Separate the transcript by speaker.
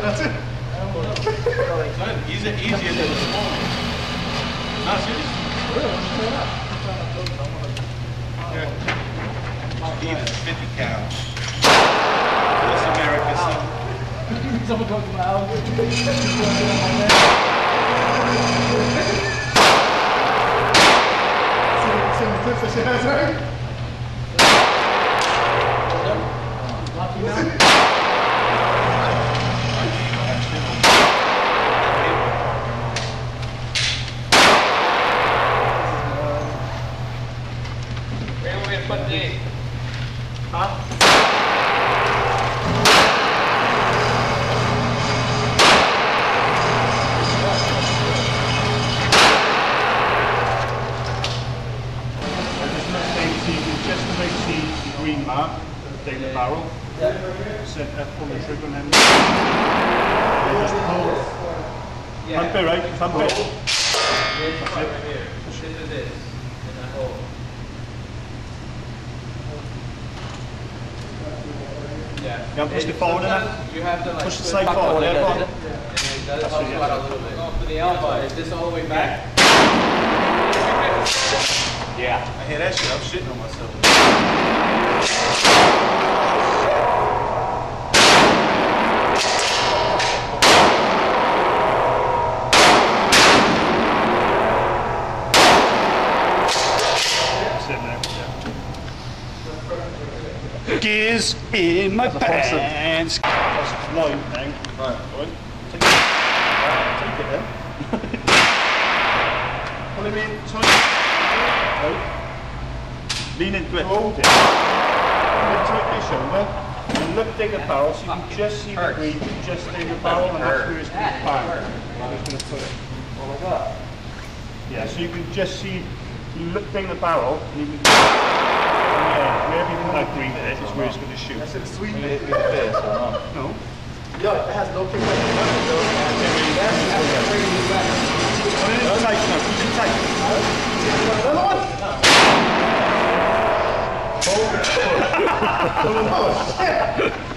Speaker 1: That's it. Easier than the small one. Not serious. Yeah. 50 cal. This America stuff.
Speaker 2: Someone talking about
Speaker 1: Send the clips that she has, right? Just to make the green mark, take the barrel, set that pull the trigger and then just pull. Pump it, right? Pump it.
Speaker 3: This right here. Push into this. In that hole. Yeah.
Speaker 1: You have to push the forward in it.
Speaker 3: You have to like
Speaker 1: push the side forward.
Speaker 3: And it does help you out a little bit. For the elbow, is this all the way back?
Speaker 1: Yeah. I hear that shit. I'm shitting on myself. Gears in my pants. Line thing. Right. Take it then. Pull him in tight. Right. Lean into it. Hold it. Take your shoulder. And look down the barrel so you can just see the green, just down the barrel, and that's where it's going to bang. I'm just going to put it. Oh my god. Yeah, so you can just see, you look down the barrel, and you can wherever you put that green there is where it's going to shoot. That's it, sweet. Will it hit the face or not? No.
Speaker 2: Yeah, it has no kick.
Speaker 1: Tight now, keep it tight.
Speaker 2: Another one?
Speaker 1: Pull it.
Speaker 2: Oh, shit.